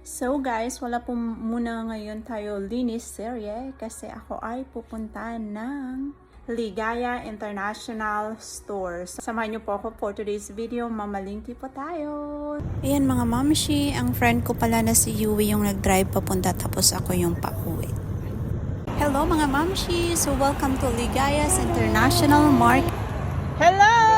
So guys, wala po muna ngayon tayo linis serye kasi ako ay pupunta ng Ligaya International Store. Samahan niyo po ako for today's video. Mamalingki po tayo. Ayan mga mamshi, ang friend ko pala na si Yui yung nag-drive papunta tapos ako yung pauwi. Hello mga mamshi! So welcome to Ligaya's International Market. Hello!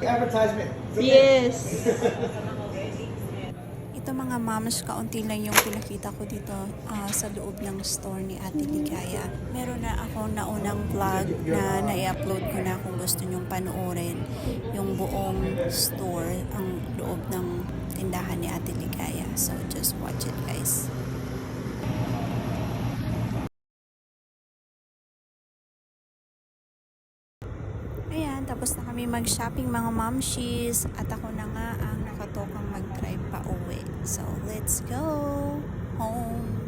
Advertisement. Yes. Ito mga moms, kaunti lang yung pinakita ko dito sa loob ng store ni Ate Ligaya. Meron na akong naunang vlog na nai-upload ko na kung gusto nyong panoorin yung buong store, ang loob ng tindahan ni Ate Ligaya. So just watch it guys. Ayan, tapos na kami mag-shopping mga momshies at ako na nga ang nakatokang mag-drive pa uwi. So, let's go home.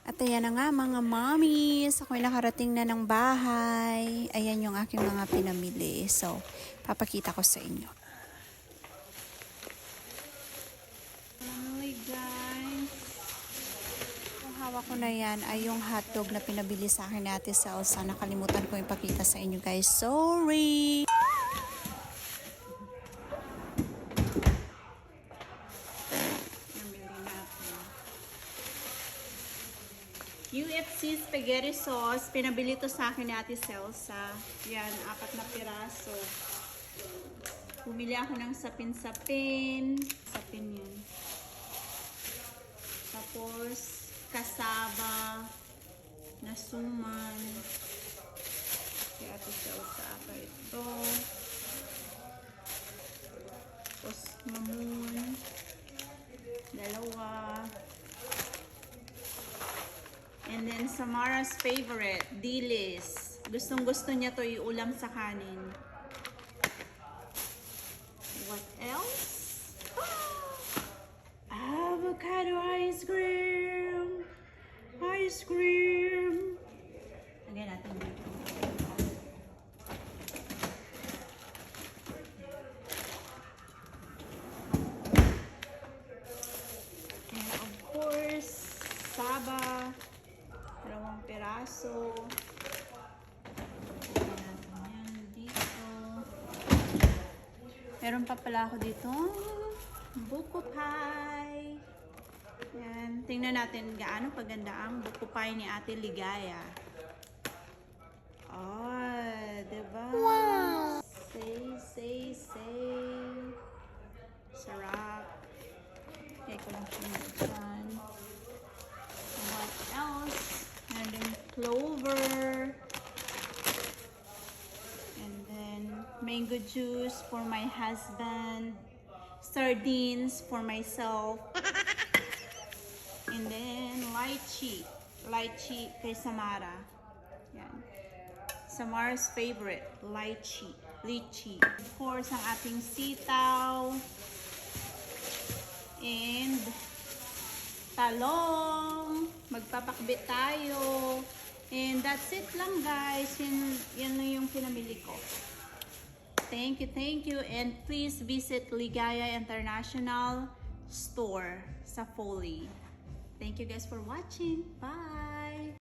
At ayan na nga mga mommies, ako'y nakarating na ng bahay. Ayan yung aking mga pinamili. So, papakita ko sa inyo. Hi guys. Ang hawak ko na yan ay yung hotdog na pinabili sa akin ni Ate Salsa. Nakalimutan ko ipakita sa inyo guys. Sorry! UFC spaghetti sauce. Pinabili to sa akin ni Ate Celsa. Yan, 4 na piraso. Bumili ako ng sapin-sapin. Sapin yan. Tapos, kasaba na suman. Kay Ate Celsa ako ito. Tapos, mamun. 2. And then, Samara's favorite, dilis. Gustong-gusto niya to iulam sa kanin. What else? Avocado ice cream! Ice cream! Lagyan natin dito. And of course, saba. 2 piraso. Lagyan natin yan dito. Meron pa pala ako dito. Buko pie. Yan. Tingnan natin gaano paganda ang buko pie ni Ate Ligaya. Oh, diba? Wow! Say. Sarap. Kaya ko lang pinagsan. What else? And then clover. And then mango juice for my husband. Sardines for myself. And then lychee. Lychee kay Samara. Yan. Samara's favorite, lychee. Lychee. Of course, ang ating sitaw. And talong. Magpapakbit tayo. And that's it lang guys. Yan na yung pinamili ko. Thank you. And please visit Ligaya International Store sa Foley. Thank you guys for watching. Bye!